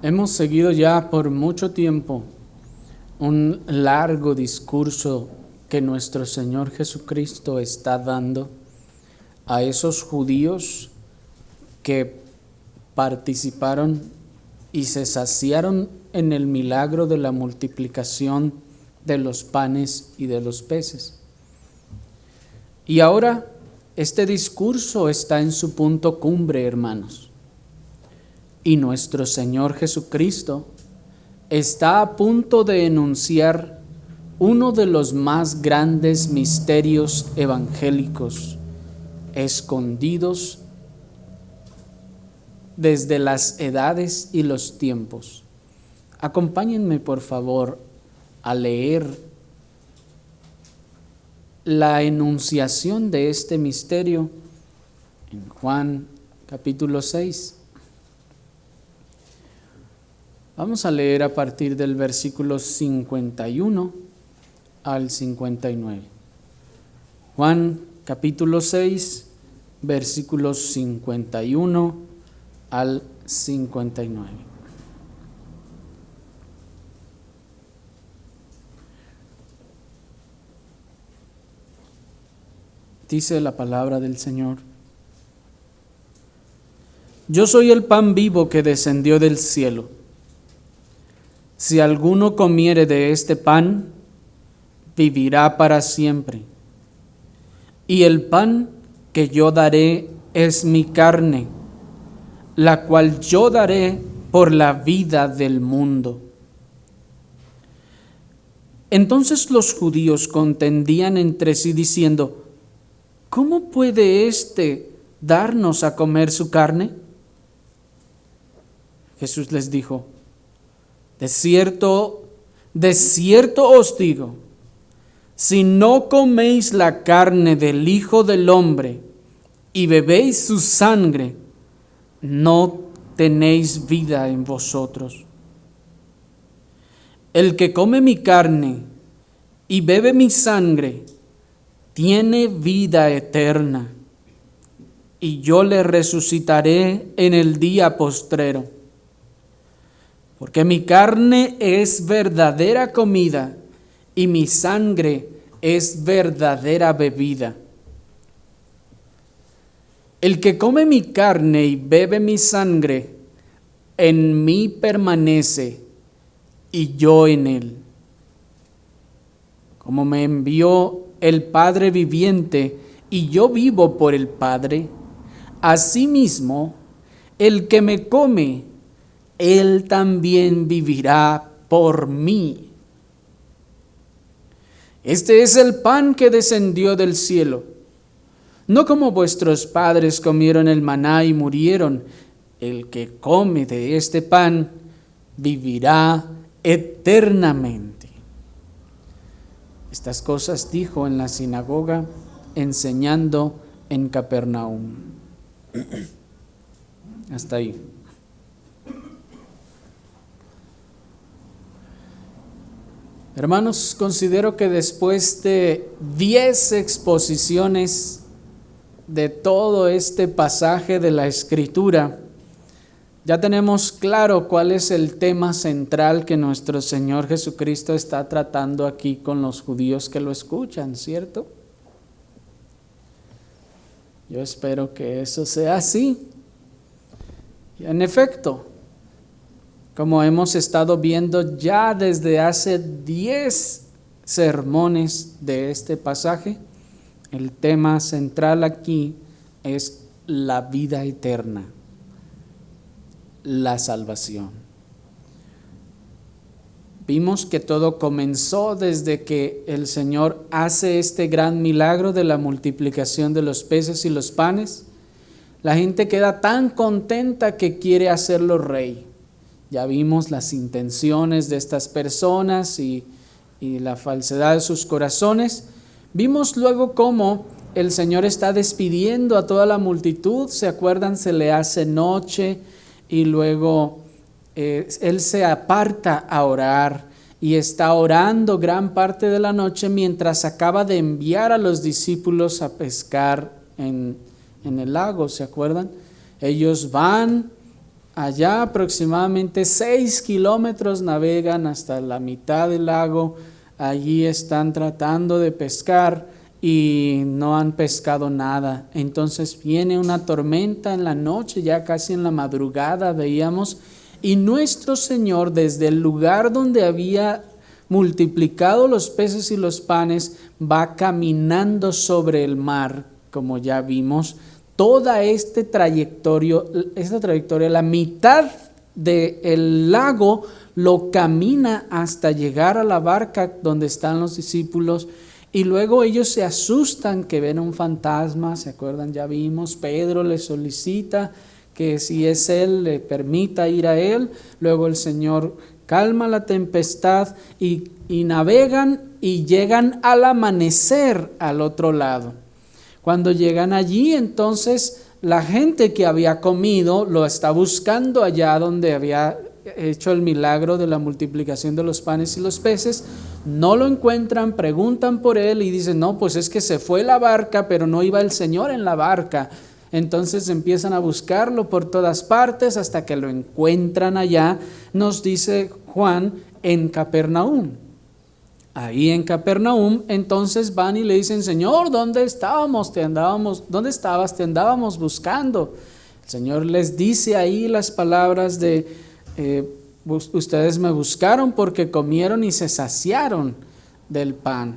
Hemos seguido ya por mucho tiempo un largo discurso que nuestro Señor Jesucristo está dando a esos judíos que participaron y se saciaron en el milagro de la multiplicación de los panes y de los peces. Y ahora este discurso está en su punto cumbre, hermanos. Y nuestro Señor Jesucristo está a punto de enunciar uno de los más grandes misterios evangélicos, escondidos desde las edades y los tiempos. Acompáñenme, por favor, a leer la enunciación de este misterio en Juan capítulo 6. Vamos a leer a partir del versículo 51 al 59. Juan capítulo 6, versículos 51 al 59. Dice la palabra del Señor: Yo soy el pan vivo que descendió del cielo. Si alguno comiere de este pan, vivirá para siempre. Y el pan que yo daré es mi carne, la cual yo daré por la vida del mundo. Entonces los judíos contendían entre sí diciendo: ¿Cómo puede éste darnos a comer su carne? Jesús les dijo: de cierto os digo, si no coméis la carne del Hijo del Hombre y bebéis su sangre, no tenéis vida en vosotros. El que come mi carne y bebe mi sangre, tiene vida eterna, y yo le resucitaré en el día postrero. Porque mi carne es verdadera comida y mi sangre es verdadera bebida. El que come mi carne y bebe mi sangre, en mí permanece y yo en él. Como me envió el Padre viviente y yo vivo por el Padre, asimismo el que me come, él también vivirá por mí. Este es el pan que descendió del cielo, no como vuestros padres comieron el maná y murieron. El que come de este pan vivirá eternamente. Estas cosas dijo en la sinagoga, enseñando en Capernaum. Hasta ahí. Hermanos, considero que después de 10 exposiciones de todo este pasaje de la Escritura, ya tenemos claro cuál es el tema central que nuestro Señor Jesucristo está tratando aquí con los judíos que lo escuchan, ¿cierto? Yo espero que eso sea así. Y en efecto, como hemos estado viendo ya desde hace 10 sermones de este pasaje, el tema central aquí es la vida eterna, la salvación. Vimos que todo comenzó desde que el Señor hace este gran milagro de la multiplicación de los peces y los panes. La gente queda tan contenta que quiere hacerlo rey. Ya vimos las intenciones de estas personas y la falsedad de sus corazones. Vimos luego cómo el Señor está despidiendo a toda la multitud. ¿Se acuerdan? Se le hace noche y luego Él se aparta a orar y está orando gran parte de la noche mientras acaba de enviar a los discípulos a pescar en el lago. ¿Se acuerdan? Ellos van allá aproximadamente 6 kilómetros navegan hasta la mitad del lago. Allí están tratando de pescar y no han pescado nada. Entonces viene una tormenta en la noche, ya casi en la madrugada veíamos, y nuestro Señor desde el lugar donde había multiplicado los peces y los panes, va caminando sobre el mar, como ya vimos. Toda esta trayectoria, la mitad del lago lo camina hasta llegar a la barca donde están los discípulos, y luego ellos se asustan que ven un fantasma. ¿Se acuerdan? Ya vimos, Pedro le solicita que si es él, le permita ir a él. Luego el Señor calma la tempestad y navegan y llegan al amanecer al otro lado. Cuando llegan allí, entonces la gente que había comido lo está buscando allá donde había hecho el milagro de la multiplicación de los panes y los peces. No lo encuentran, preguntan por él y dicen, no, pues es que se fue la barca, pero no iba el Señor en la barca. Entonces empiezan a buscarlo por todas partes hasta que lo encuentran allá, nos dice Juan, en Capernaum. Ahí en Capernaum, entonces van y le dicen, Señor, ¿dónde estábamos? ¿Dónde estabas? Te andábamos buscando. El Señor les dice ahí las palabras de, ustedes me buscaron porque comieron y se saciaron del pan.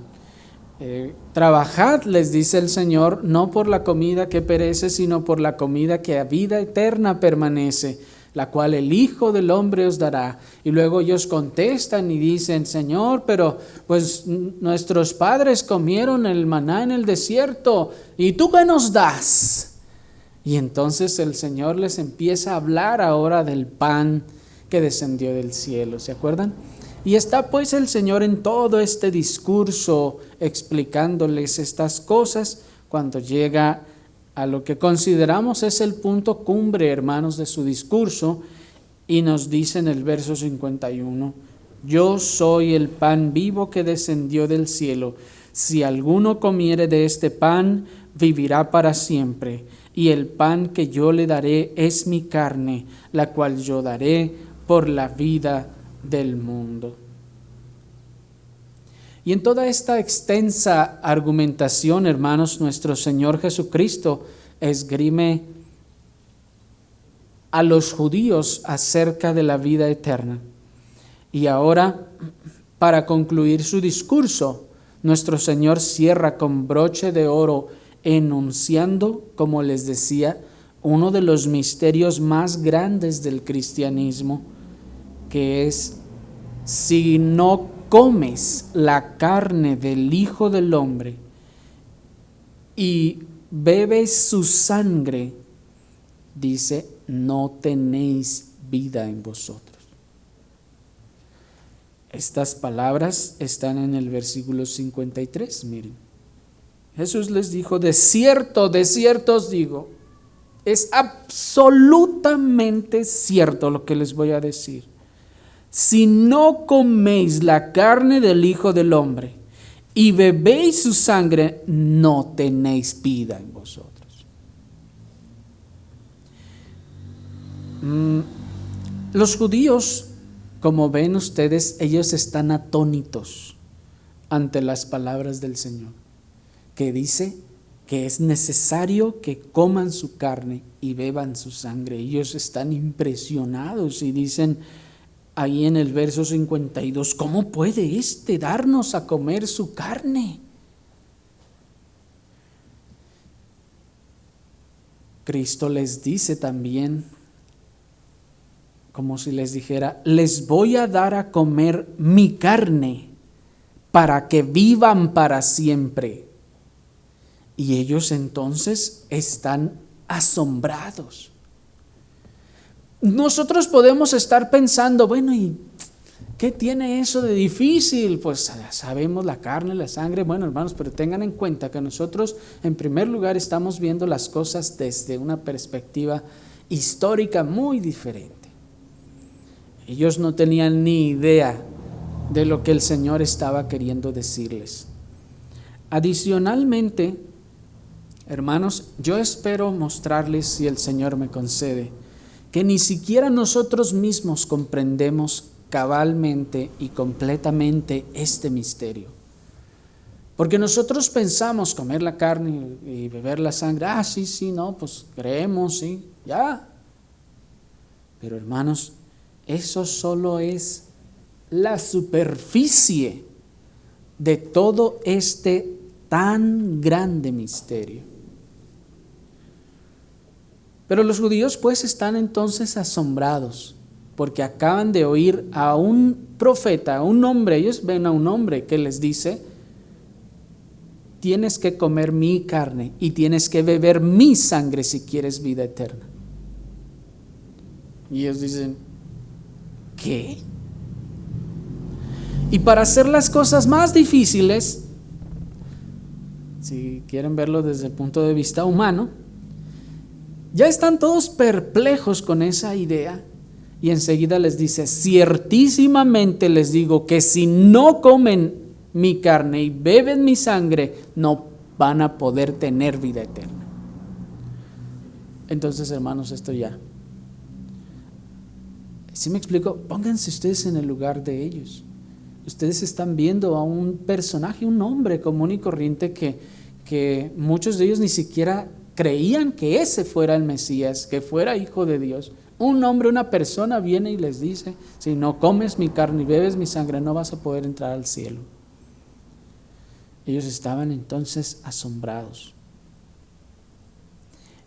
Trabajad, les dice el Señor, no por la comida que perece, sino por la comida que a vida eterna permanece, la cual el Hijo del Hombre os dará. Y luego ellos contestan y dicen, Señor, pero pues nuestros padres comieron el maná en el desierto, ¿y tú qué nos das? Y entonces el Señor les empieza a hablar ahora del pan que descendió del cielo, ¿se acuerdan? Y está pues el Señor en todo este discurso explicándoles estas cosas cuando llega a lo que consideramos es el punto cumbre, hermanos, de su discurso, y nos dice en el verso 51, yo soy el pan vivo que descendió del cielo. Si alguno comiere de este pan, vivirá para siempre. Y el pan que yo le daré es mi carne, la cual yo daré por la vida del mundo. Y en toda esta extensa argumentación, hermanos, nuestro Señor Jesucristo esgrime a los judíos acerca de la vida eterna. Y ahora, para concluir su discurso, nuestro Señor cierra con broche de oro enunciando, como les decía, uno de los misterios más grandes del cristianismo, que es, si no comes la carne del Hijo del Hombre y bebes su sangre, dice, no tenéis vida en vosotros. Estas palabras están en el versículo 53, miren. Jesús les dijo, de cierto os digo, es absolutamente cierto lo que les voy a decir. Si no coméis la carne del Hijo del Hombre y bebéis su sangre, no tenéis vida en vosotros. Los judíos, como ven ustedes, ellos están atónitos ante las palabras del Señor, que dice que es necesario que coman su carne y beban su sangre. Ellos están impresionados y dicen ahí en el verso 52, ¿cómo puede darnos a comer su carne? Cristo les dice también, como si les dijera, les voy a dar a comer mi carne para que vivan para siempre. Y ellos entonces están asombrados. Nosotros podemos estar pensando, bueno, ¿y qué tiene eso de difícil? Pues sabemos la carne, la sangre. Bueno, hermanos, pero tengan en cuenta que nosotros en primer lugar estamos viendo las cosas desde una perspectiva histórica muy diferente. Ellos no tenían ni idea de lo que el Señor estaba queriendo decirles. Adicionalmente, hermanos, yo espero mostrarles, si el Señor me concede, que ni siquiera nosotros mismos comprendemos cabalmente y completamente este misterio. Porque nosotros pensamos comer la carne y beber la sangre, sí, no, pues creemos, sí, ya. Pero hermanos, eso solo es la superficie de todo este tan grande misterio. Pero los judíos pues están entonces asombrados, porque acaban de oír a un profeta, a un hombre. Ellos ven a un hombre que les dice: tienes que comer mi carne y tienes que beber mi sangre si quieres vida eterna. Y ellos dicen: ¿qué? Y para hacer las cosas más difíciles, si quieren verlo desde el punto de vista humano, ya están todos perplejos con esa idea. Y enseguida les dice: ciertísimamente les digo que si no comen mi carne y beben mi sangre, no van a poder tener vida eterna. Entonces, hermanos, esto ya, ¿sí me explico? Pónganse ustedes en el lugar de ellos. Ustedes están viendo a un personaje, un hombre común y corriente que muchos de ellos ni siquiera creían que ese fuera el Mesías, que fuera hijo de Dios. Un hombre, una persona viene y les dice: si no comes mi carne y bebes mi sangre, no vas a poder entrar al cielo. Ellos estaban entonces asombrados.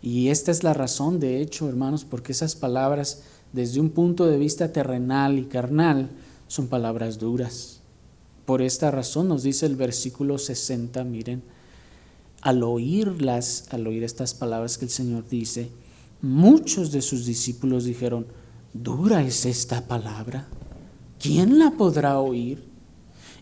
Y esta es la razón, de hecho, hermanos, porque esas palabras, desde un punto de vista terrenal y carnal, son palabras duras. Por esta razón nos dice el versículo 60, miren, al oír estas palabras que el Señor dice, muchos de sus discípulos dijeron: dura es esta palabra, ¿quién la podrá oír?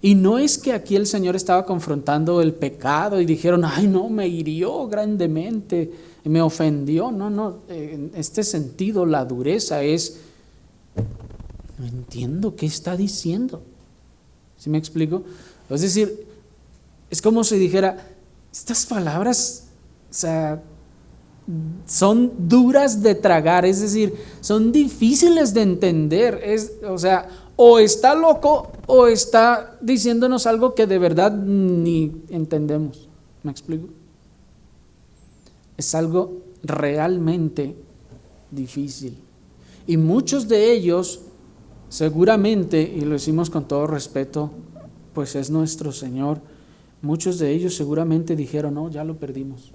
Y no es que aquí el Señor estaba confrontando el pecado y dijeron: ay no, me hirió grandemente, me ofendió. No, en este sentido la dureza es: no entiendo qué está diciendo. ¿Sí me explico? Es decir, es como si dijera: estas palabras, son duras de tragar, es decir, son difíciles de entender. O está loco o está diciéndonos algo que de verdad ni entendemos. ¿Me explico? Es algo realmente difícil. Y muchos de ellos, seguramente, y lo decimos con todo respeto, pues es nuestro Señor, muchos de ellos seguramente dijeron: no, ya lo perdimos,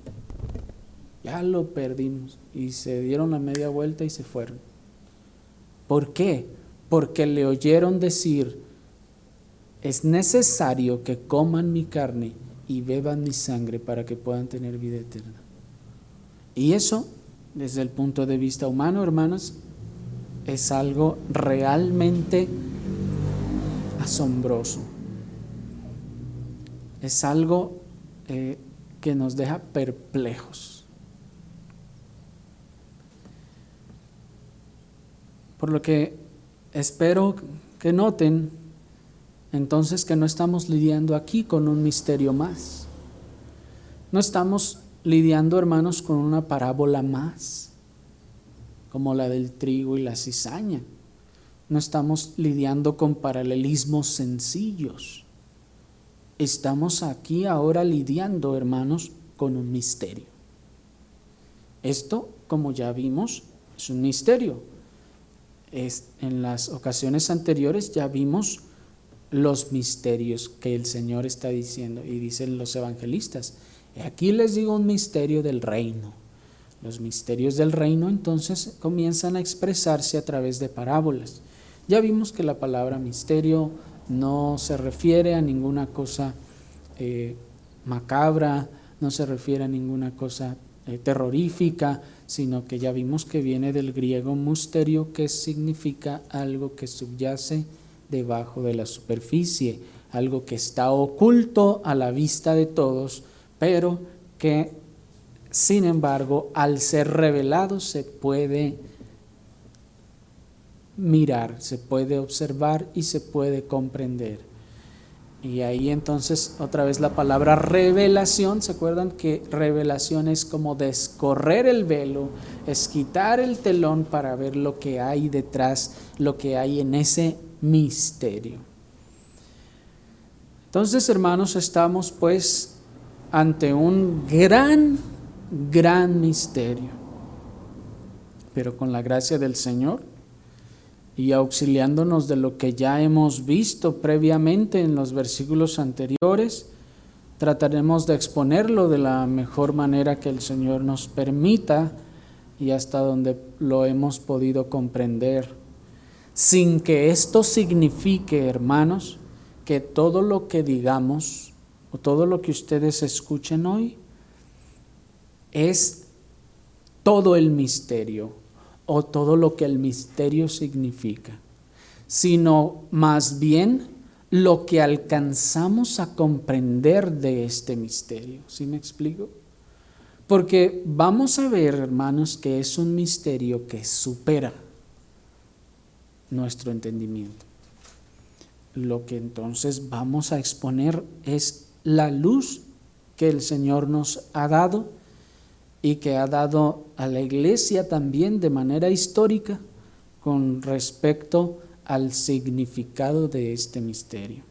y se dieron la media vuelta y se fueron. ¿Por qué? Porque le oyeron decir: es necesario que coman mi carne y beban mi sangre para que puedan tener vida eterna. Y eso, desde el punto de vista humano, hermanos, es algo realmente asombroso. Es algo que nos deja perplejos. Por lo que espero que noten entonces que no estamos lidiando aquí con un misterio más. No estamos lidiando, hermanos, con una parábola más, como la del trigo y la cizaña. No estamos lidiando con paralelismos sencillos. Estamos aquí ahora lidiando, hermanos, con un misterio. Esto, como ya vimos, es un misterio. En las ocasiones anteriores ya vimos los misterios que el Señor está diciendo, y dicen los evangelistas: aquí les digo un misterio del reino. Los misterios del reino entonces comienzan a expresarse a través de parábolas. Ya vimos que la palabra misterio no se refiere a ninguna cosa macabra, no se refiere a ninguna cosa terrorífica, sino que ya vimos que viene del griego musterio, que significa algo que subyace debajo de la superficie, algo que está oculto a la vista de todos, pero que sin embargo al ser revelado se puede mirar, se puede observar y se puede comprender. Y ahí entonces otra vez la palabra revelación, ¿se acuerdan que revelación es como descorrer el velo, es quitar el telón para ver lo que hay detrás, lo que hay en ese misterio? Entonces, hermanos, estamos pues ante un gran misterio, pero con la gracia del Señor y auxiliándonos de lo que ya hemos visto previamente en los versículos anteriores, trataremos de exponerlo de la mejor manera que el Señor nos permita y hasta donde lo hemos podido comprender, sin que esto signifique, hermanos, que todo lo que digamos o todo lo que ustedes escuchen hoy es todo el misterio o todo lo que el misterio significa, sino más bien lo que alcanzamos a comprender de este misterio. ¿Sí me explico? Porque vamos a ver, hermanos, que es un misterio que supera nuestro entendimiento. Lo que entonces vamos a exponer es la luz que el Señor nos ha dado y que ha dado a la iglesia también de manera histórica con respecto al significado de este misterio.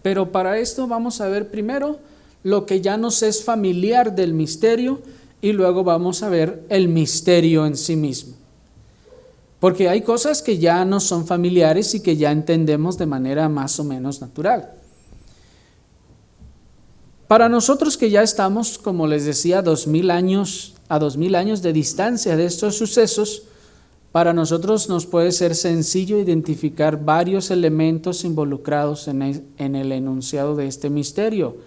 Pero para esto vamos a ver primero lo que ya nos es familiar del misterio y luego vamos a ver el misterio en sí mismo. Porque hay cosas que ya nos son familiares y que ya entendemos de manera más o menos natural. Para nosotros que ya estamos, como les decía, a 2000 años de distancia de estos sucesos, para nosotros nos puede ser sencillo identificar varios elementos involucrados en el enunciado de este misterio,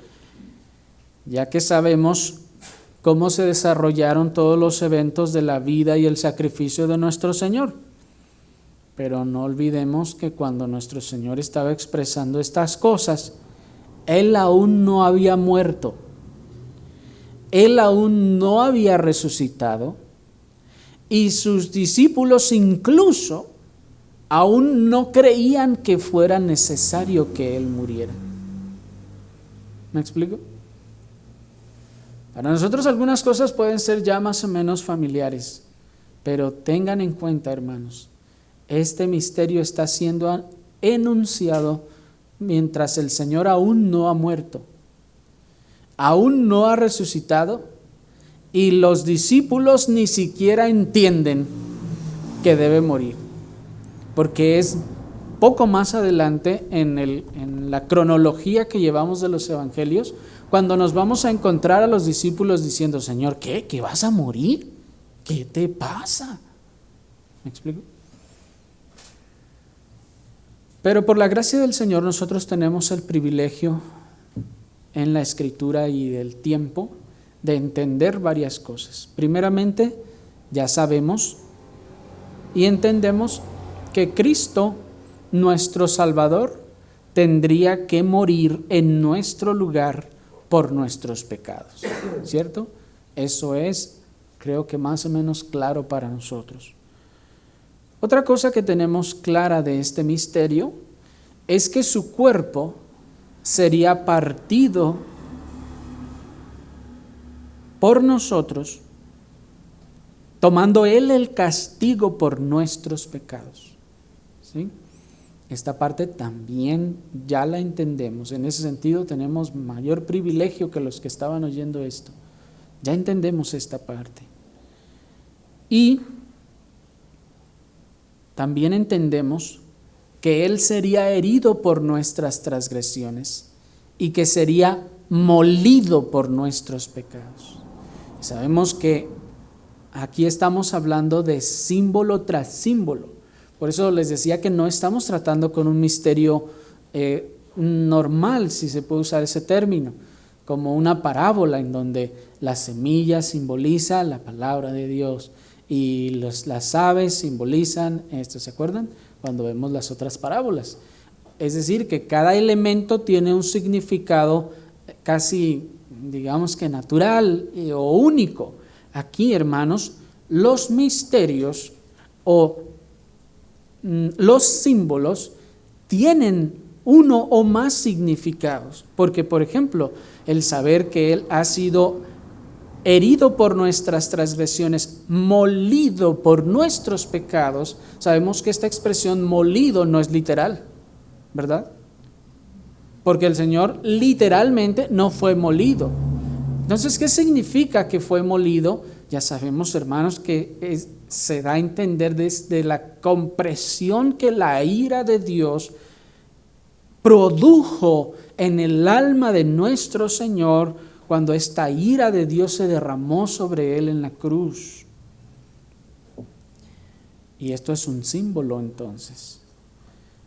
ya que sabemos cómo se desarrollaron todos los eventos de la vida y el sacrificio de nuestro Señor. Pero no olvidemos que cuando nuestro Señor estaba expresando estas cosas, Él aún no había muerto, Él aún no había resucitado, y sus discípulos incluso aún no creían que fuera necesario que Él muriera. ¿Me explico? Para nosotros algunas cosas pueden ser ya más o menos familiares, pero tengan en cuenta, hermanos, este misterio está siendo enunciado mientras el Señor aún no ha muerto, aún no ha resucitado, y los discípulos ni siquiera entienden que debe morir, porque es poco más adelante en la cronología que llevamos de los evangelios, cuando nos vamos a encontrar a los discípulos diciendo: Señor, ¿qué? ¿Que vas a morir? ¿Qué te pasa? ¿Me explico? Pero por la gracia del Señor nosotros tenemos el privilegio en la Escritura y del tiempo de entender varias cosas. Primeramente, ya sabemos y entendemos que Cristo, nuestro Salvador, tendría que morir en nuestro lugar por nuestros pecados, ¿cierto? Eso es, creo que más o menos claro para nosotros. Otra cosa que tenemos clara de este misterio es que su cuerpo sería partido por nosotros, tomando Él el castigo por nuestros pecados. ¿Sí? Esta parte también ya la entendemos. En ese sentido tenemos mayor privilegio que los que estaban oyendo esto. Ya entendemos esta parte. Y también entendemos que Él sería herido por nuestras transgresiones y que sería molido por nuestros pecados. Sabemos que aquí estamos hablando de símbolo tras símbolo. Por eso les decía que no estamos tratando con un misterio normal, si se puede usar ese término, como una parábola en donde la semilla simboliza la palabra de Dios y las aves simbolizan esto, ¿se acuerdan? Cuando vemos las otras parábolas. Es decir, que cada elemento tiene un significado casi, digamos que natural o único. Aquí, hermanos, los misterios o los símbolos tienen uno o más significados, porque por ejemplo, el saber que Él ha sido herido por nuestras transgresiones, molido por nuestros pecados, sabemos que esta expresión molido no es literal, ¿verdad? Porque el Señor literalmente no fue molido. Entonces, ¿qué significa que fue molido? Ya sabemos, hermanos, que se da a entender desde la compresión que la ira de Dios produjo en el alma de nuestro Señor cuando esta ira de Dios se derramó sobre Él en la cruz. Y esto es un símbolo entonces.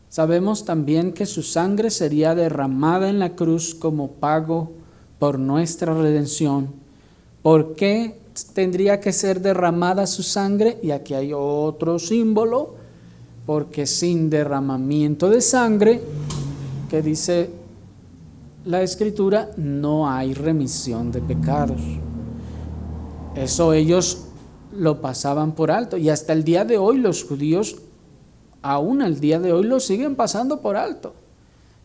Sabemos también que su sangre sería derramada en la cruz como pago por nuestra redención. ¿Por qué tendría que ser derramada su sangre? Y aquí hay otro símbolo, porque sin derramamiento de sangre, que dice la Escritura, no hay remisión de pecados. Eso ellos lo pasaban por alto, y hasta el día de hoy los judíos, aún al día de hoy, lo siguen pasando por alto,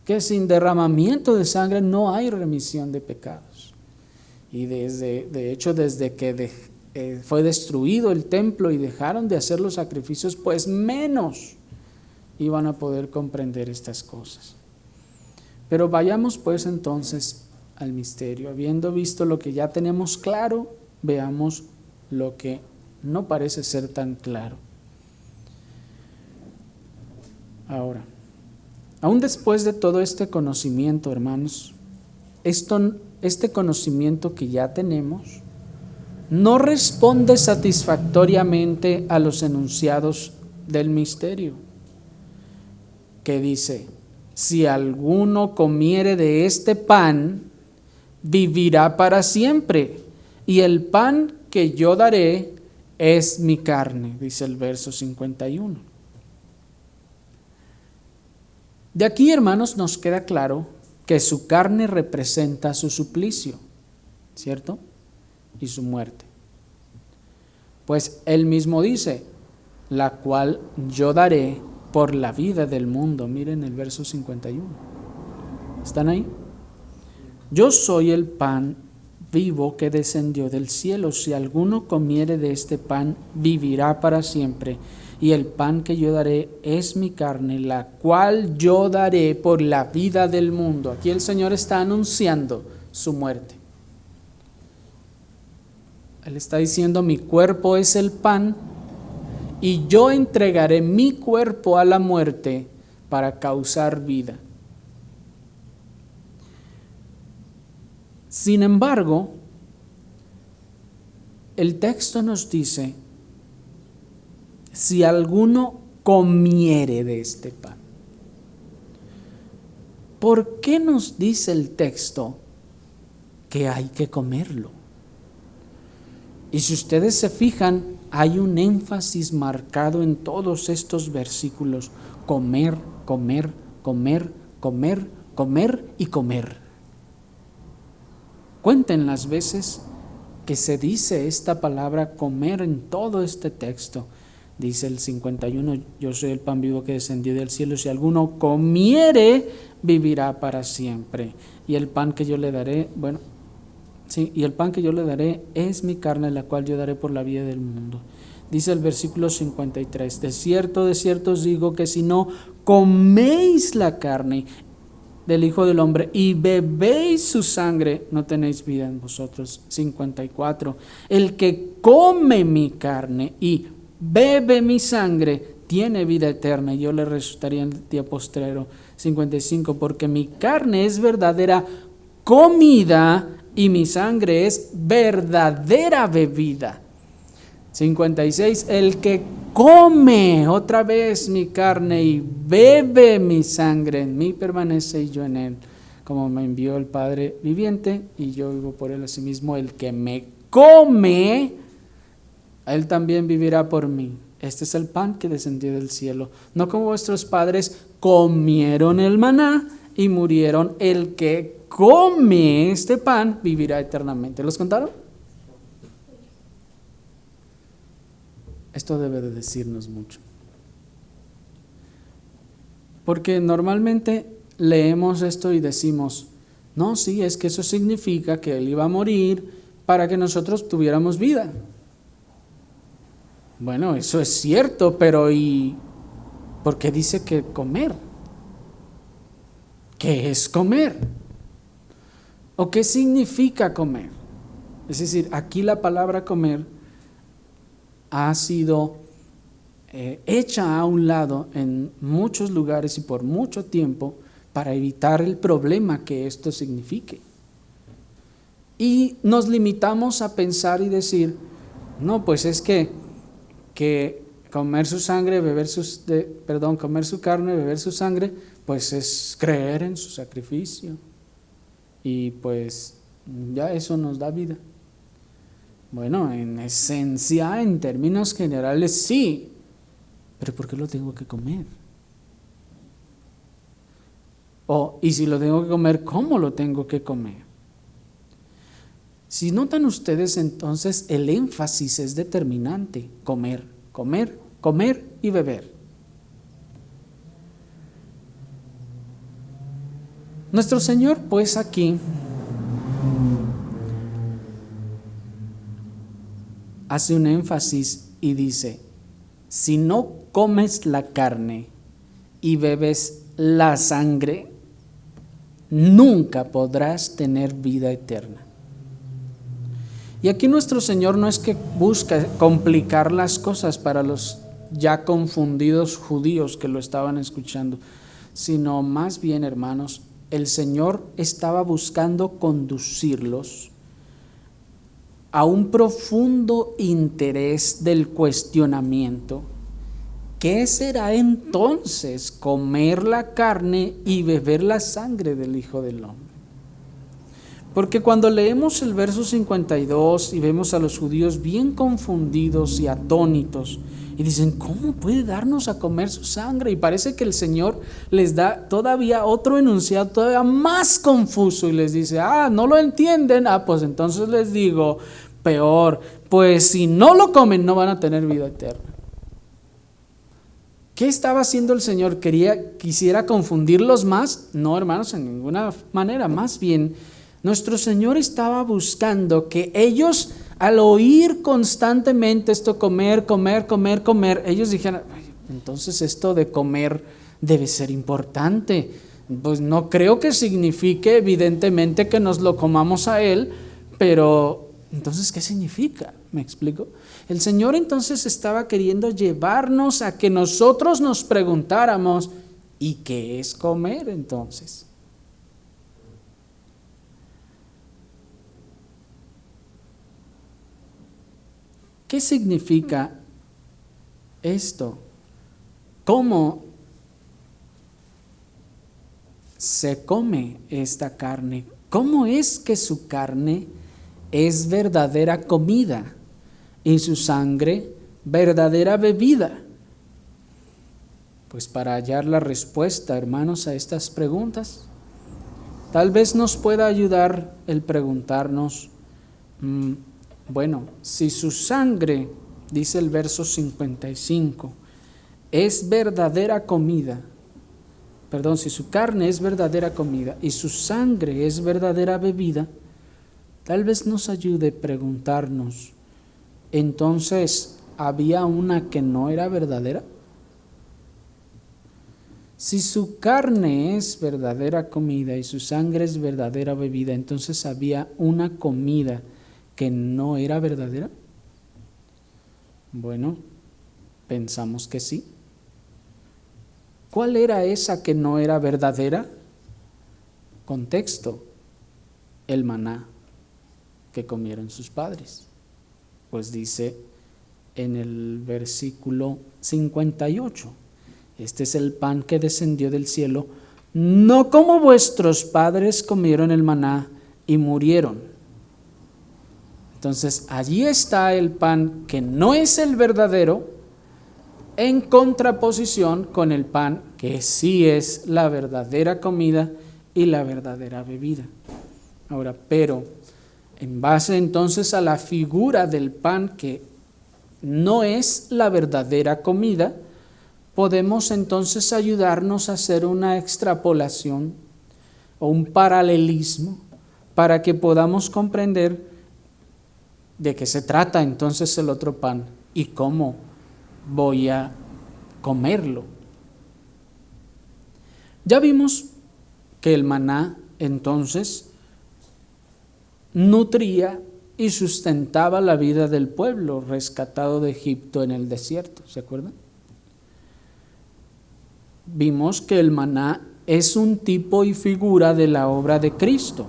que sin derramamiento de sangre no hay remisión de pecados. Y de hecho desde que fue destruido el templo y dejaron de hacer los sacrificios, pues menos iban a poder comprender estas cosas. Pero vayamos pues entonces al misterio. Habiendo visto lo que ya tenemos claro, veamos lo que no parece ser tan claro. Ahora, aún después de todo este conocimiento, hermanos, este conocimiento que ya tenemos no responde satisfactoriamente a los enunciados del misterio, que dice: si alguno comiere de este pan, vivirá para siempre, y el pan que yo daré es mi carne, dice el verso 51. De aquí, hermanos, nos queda claro que su carne representa su suplicio, ¿cierto? Y su muerte. Pues él mismo dice: la cual yo daré por la vida del mundo. Miren el verso 51. ¿Están ahí? Yo soy el pan vivo que descendió del cielo. Si alguno comiere de este pan, vivirá para siempre. Y el pan que yo daré es mi carne, la cual yo daré por la vida del mundo. Aquí el Señor está anunciando su muerte. Él está diciendo: mi cuerpo es el pan, y yo entregaré mi cuerpo a la muerte para causar vida. Sin embargo, el texto nos dice: si alguno comiere de este pan. ¿Por qué nos dice el texto que hay que comerlo? Y si ustedes se fijan, hay un énfasis marcado en todos estos versículos: comer, comer, comer, comer, comer y comer. Cuenten las veces que se dice esta palabra comer en todo este texto. Dice el 51: yo soy el pan vivo que descendió del cielo, si alguno comiere, vivirá para siempre. Y el pan que yo le daré, y el pan que yo le daré es mi carne, la cual yo daré por la vida del mundo. Dice el versículo 53: de cierto os digo que si no coméis la carne del Hijo del Hombre y bebéis su sangre, no tenéis vida en vosotros. 54: el que come mi carne y bebe mi sangre tiene vida eterna, y yo le resucitaría en el día postrero. 55: porque mi carne es verdadera comida y mi sangre es verdadera bebida. 56: el que come otra vez mi carne y bebe mi sangre, en mí permanece y yo en él, como me envió el Padre viviente y yo vivo por él. Asimismo, el que me come, él también vivirá por mí. Este es el pan que descendió del cielo, no como vuestros padres comieron el maná y murieron. El que come este pan vivirá eternamente. ¿Los contaron? Esto debe de decirnos mucho, porque normalmente leemos esto y decimos, no, sí, es que eso significa que Él iba a morir para que nosotros tuviéramos vida. Bueno, eso es cierto, pero ¿y por qué dice que comer? ¿Qué es comer? ¿O qué significa comer? Es decir, aquí la palabra comer ha sido hecha a un lado en muchos lugares y por mucho tiempo para evitar el problema que esto signifique. Y nos limitamos a pensar y decir, no, pues es que comer su sangre, comer su carne, beber su sangre, pues es creer en su sacrificio. Y pues ya eso nos da vida. Bueno, en esencia, en términos generales, sí. Pero ¿por qué lo tengo que comer? Y si lo tengo que comer, ¿cómo lo tengo que comer? Si notan ustedes, entonces el énfasis es determinante. Comer, comer, comer y beber. Nuestro Señor, pues aquí hace un énfasis y dice, si no comes la carne y bebes la sangre, nunca podrás tener vida eterna. Y aquí nuestro Señor no es que busca complicar las cosas para los ya confundidos judíos que lo estaban escuchando, sino más bien, hermanos, el Señor estaba buscando conducirlos a un profundo interés del cuestionamiento. ¿Qué será entonces comer la carne y beber la sangre del Hijo del Hombre? Porque cuando leemos el verso 52 y vemos a los judíos bien confundidos y atónitos y dicen, ¿cómo puede darnos a comer su sangre? Y parece que el Señor les da todavía otro enunciado todavía más confuso y les dice, ¿no lo entienden? Pues entonces les digo, peor, pues si no lo comen no van a tener vida eterna. ¿Qué estaba haciendo el Señor? ¿Quisiera confundirlos más? No, hermanos, en ninguna manera. Más bien, nuestro Señor estaba buscando que ellos, al oír constantemente esto, comer, comer, comer, comer, ellos dijeran, entonces esto de comer debe ser importante. Pues no creo que signifique evidentemente que nos lo comamos a Él, pero entonces, ¿qué significa? ¿Me explico? El Señor entonces estaba queriendo llevarnos a que nosotros nos preguntáramos, ¿y qué es comer entonces? ¿Qué significa esto? ¿Cómo se come esta carne? ¿Cómo es que su carne es verdadera comida y su sangre verdadera bebida? Pues para hallar la respuesta, hermanos, a estas preguntas, tal vez nos pueda ayudar el preguntarnos, bueno, si su sangre, dice el verso 55, es verdadera comida, si su carne es verdadera comida y su sangre es verdadera bebida, tal vez nos ayude a preguntarnos, entonces, ¿había una que no era verdadera? Si su carne es verdadera comida y su sangre es verdadera bebida, entonces ¿había una comida que no era verdadera? Bueno, pensamos que sí. ¿Cuál era esa que no era verdadera? Contexto, el maná que comieron sus padres. Pues dice en el versículo 58, este es el pan que descendió del cielo, no como vuestros padres comieron el maná y murieron. Entonces allí está el pan que no es el verdadero, en contraposición con el pan que sí es la verdadera comida y la verdadera bebida. Ahora, pero en base entonces a la figura del pan que no es la verdadera comida, podemos entonces ayudarnos a hacer una extrapolación o un paralelismo para que podamos comprender de qué se trata entonces el otro pan y cómo voy a comerlo. Ya vimos que el maná entonces nutría y sustentaba la vida del pueblo rescatado de Egipto en el desierto, ¿se acuerdan? Vimos que el maná es un tipo y figura de la obra de Cristo.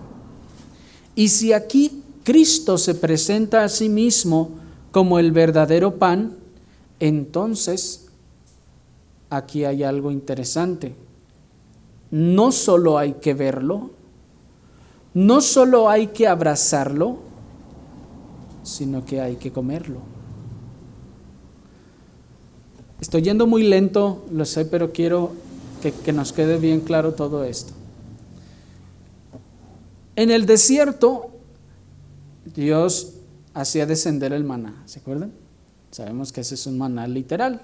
Y si aquí Cristo se presenta a sí mismo como el verdadero pan, entonces aquí hay algo interesante. No solo hay que verlo, no solo hay que abrazarlo, sino que hay que comerlo. Estoy yendo muy lento, lo sé, pero quiero que nos quede bien claro todo esto. En el desierto, Dios hacía descender el maná, ¿se acuerdan? Sabemos que ese es un maná literal.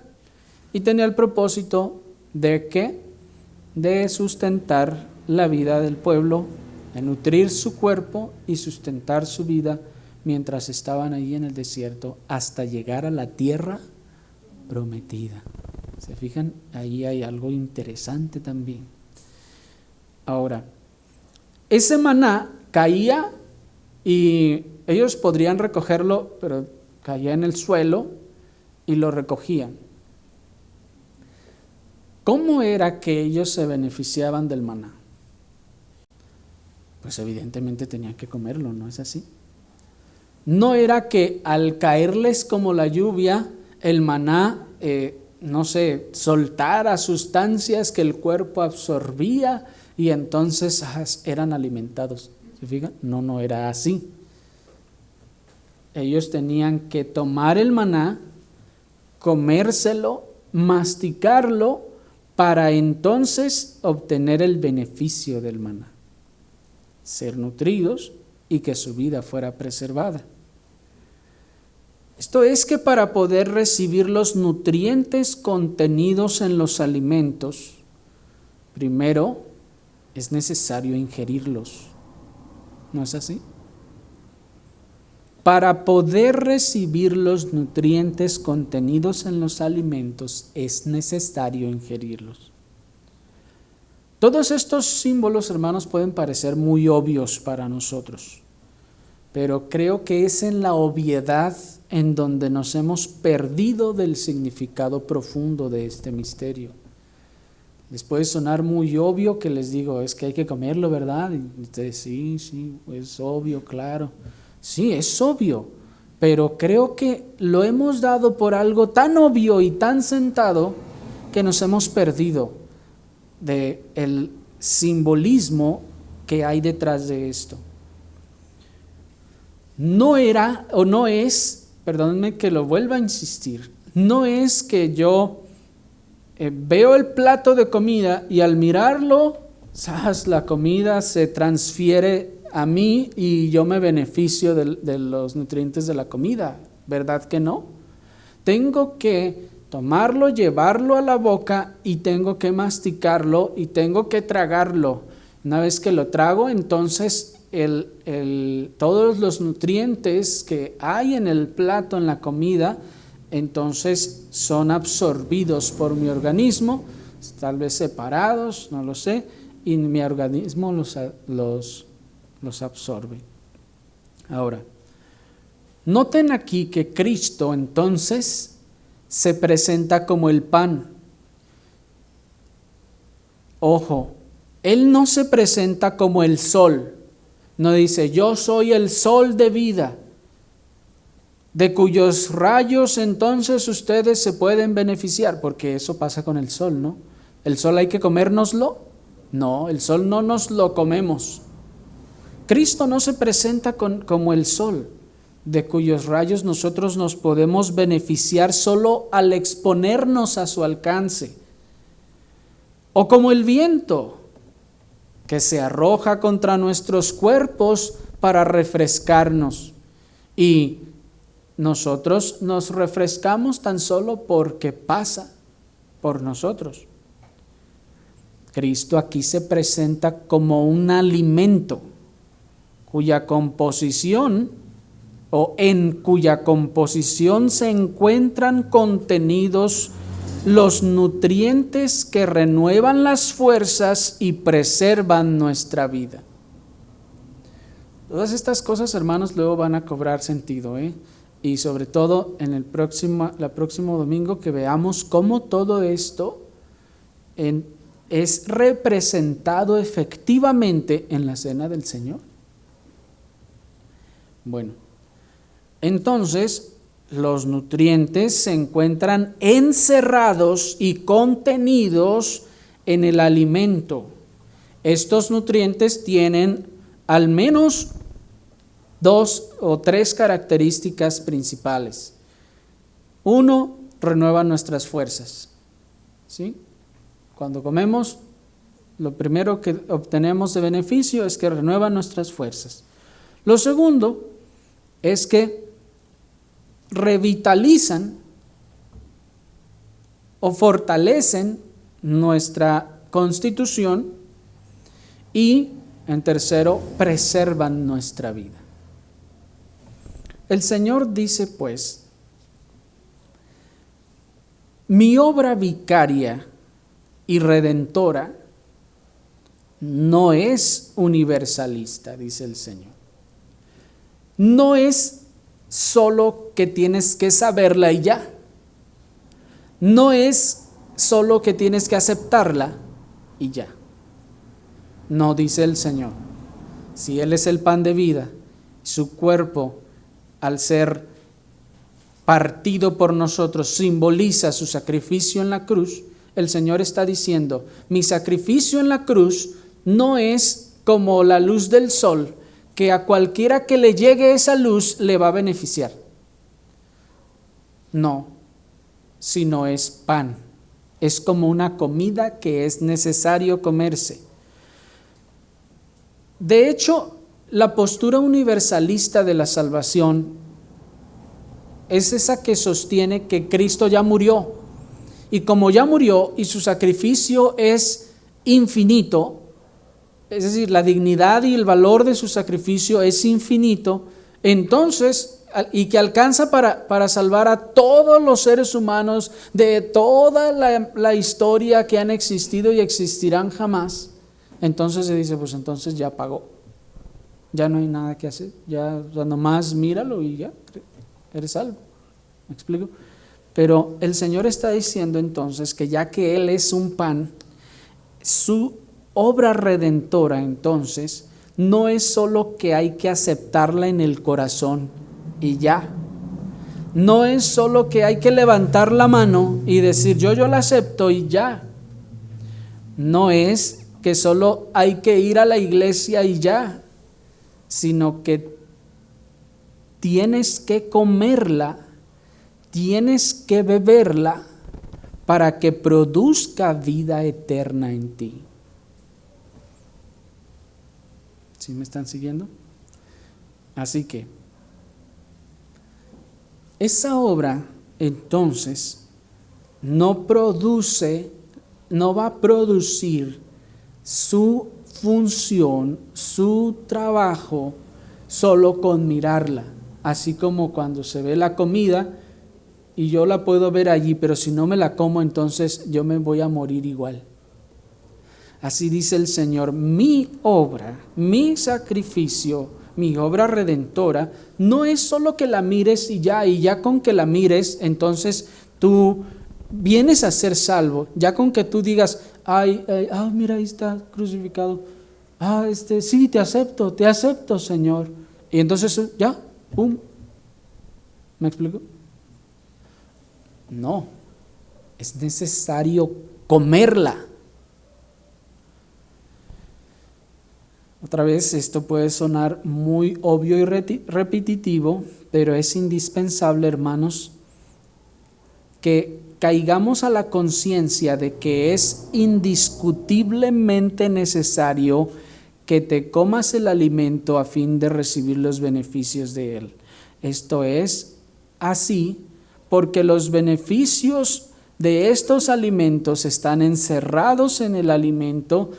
Y tenía el propósito de ¿qué? De sustentar la vida del pueblo, de nutrir su cuerpo y sustentar su vida mientras estaban ahí en el desierto hasta llegar a la tierra prometida. ¿Se fijan? Ahí hay algo interesante también. Ahora, ese maná caía y ellos podrían recogerlo, pero caía en el suelo y lo recogían. ¿Cómo era que ellos se beneficiaban del maná? Pues evidentemente tenían que comerlo, ¿no es así? No era que al caerles como la lluvia, el maná, soltara sustancias que el cuerpo absorbía y entonces eran alimentados. ¿Se fijan? No era así. Ellos tenían que tomar el maná, comérselo, masticarlo, para entonces obtener el beneficio del maná, ser nutridos y que su vida fuera preservada. Esto es que para poder recibir los nutrientes contenidos en los alimentos, primero es necesario ingerirlos. ¿No es así? Para poder recibir los nutrientes contenidos en los alimentos es necesario ingerirlos. Todos estos símbolos, hermanos, pueden parecer muy obvios para nosotros, pero creo que es en la obviedad en donde nos hemos perdido del significado profundo de este misterio. Les puede sonar muy obvio que les digo, es que hay que comerlo, ¿verdad? Y ustedes, sí, es obvio, claro. Sí, es obvio, pero creo que lo hemos dado por algo tan obvio y tan sentado que nos hemos perdido del simbolismo que hay detrás de esto. No era o no es, perdónenme que lo vuelva a insistir, no es que yo veo el plato de comida y al mirarlo, ¿sabes? La comida se transfiere a mí y yo me beneficio de los nutrientes de la comida, ¿verdad que no? Tengo que tomarlo, llevarlo a la boca y tengo que masticarlo y tengo que tragarlo. Una vez que lo trago, entonces todos los nutrientes que hay en el plato, en la comida, entonces son absorbidos por mi organismo, tal vez separados, no lo sé, y mi organismo los absorbe. Ahora, noten aquí que Cristo entonces se presenta como el pan. Ojo, Él no se presenta como el sol. No dice, yo soy el sol de vida, de cuyos rayos entonces ustedes se pueden beneficiar, porque eso pasa con el sol, ¿no? ¿El sol hay que comérnoslo? No, el sol no nos lo comemos. Cristo no se presenta como el sol, de cuyos rayos nosotros nos podemos beneficiar solo al exponernos a su alcance, o como el viento que se arroja contra nuestros cuerpos para refrescarnos, y nosotros nos refrescamos tan solo porque pasa, por nosotros. Cristo aquí se presenta como un alimento cuya composición o en cuya composición se encuentran contenidos los nutrientes que renuevan las fuerzas y preservan nuestra vida. Todas estas cosas, hermanos, luego van a cobrar sentido, y sobre todo en el próximo domingo, que veamos cómo todo esto es representado efectivamente en la cena del Señor. Bueno, entonces los nutrientes se encuentran encerrados y contenidos en el alimento. Estos nutrientes tienen al menos 2 o 3 características principales. 1, renueva nuestras fuerzas. ¿Sí? Cuando comemos, lo primero que obtenemos de beneficio es que renueva nuestras fuerzas. Lo segundo es que revitalizan o fortalecen nuestra constitución y, en tercero, preservan nuestra vida. El Señor dice, pues, mi obra vicaria y redentora no es universalista, dice el Señor. No es solo que tienes que saberla y ya. No es solo que tienes que aceptarla y ya. No, dice el Señor. Si Él es el pan de vida, su cuerpo, al ser partido por nosotros, simboliza su sacrificio en la cruz, el Señor está diciendo, mi sacrificio en la cruz no es como la luz del sol, que a cualquiera que le llegue esa luz le va a beneficiar. No, sino es pan. Es como una comida que es necesario comerse. De hecho, la postura universalista de la salvación es esa que sostiene que Cristo ya murió. Y como ya murió y su sacrificio es infinito, es decir, la dignidad y el valor de su sacrificio es infinito, entonces, y que alcanza para salvar a todos los seres humanos de toda la historia que han existido y existirán jamás, entonces se dice, pues entonces ya pagó, ya no hay nada que hacer, ya nomás míralo y ya, eres salvo. ¿Me explico? Pero el Señor está diciendo entonces que ya que Él es un pan, su obra redentora entonces no es solo que hay que aceptarla en el corazón y ya. No es solo que hay que levantar la mano y decir yo la acepto y ya. No es que solo hay que ir a la iglesia y ya, sino que tienes que comerla, tienes que beberla para que produzca vida eterna en ti. ¿Sí me están siguiendo? Así que esa obra entonces no va a producir su función, su trabajo solo con mirarla, así como cuando se ve la comida y yo la puedo ver allí, pero si no me la como, entonces yo me voy a morir igual. Así dice el Señor, mi obra, mi sacrificio, mi obra redentora, no es solo que la mires y ya con que la mires, entonces tú vienes a ser salvo, ya con que tú digas, mira, ahí está crucificado, sí, te acepto, Señor. Y entonces ya, pum, ¿me explico? No, es necesario comerla. Otra vez, esto puede sonar muy obvio y repetitivo, pero es indispensable, hermanos, que caigamos a la conciencia de que es indiscutiblemente necesario que te comas el alimento a fin de recibir los beneficios de él. Esto es así porque los beneficios de estos alimentos están encerrados en el alimento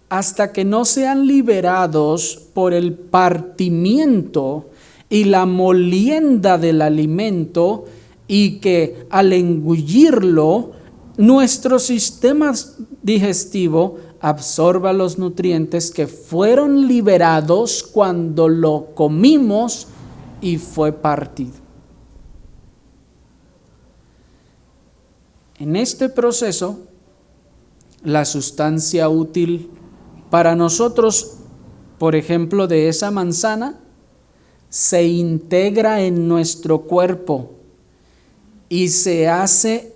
hasta que no sean liberados por el partimiento y la molienda del alimento, y que al engullirlo nuestro sistema digestivo absorba los nutrientes que fueron liberados cuando lo comimos y fue partido. En este proceso, la sustancia útil para nosotros, por ejemplo, de esa manzana, se integra en nuestro cuerpo y se hace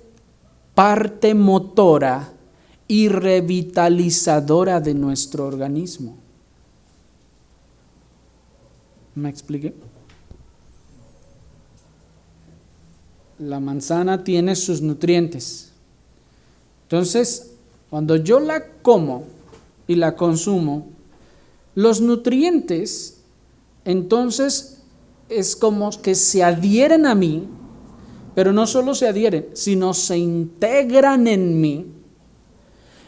parte motora y revitalizadora de nuestro organismo. ¿Me expliqué? La manzana tiene sus nutrientes. Entonces, cuando yo la como y la consumo, los nutrientes, entonces es como que se adhieren a mí, pero no solo se adhieren, sino se integran en mí.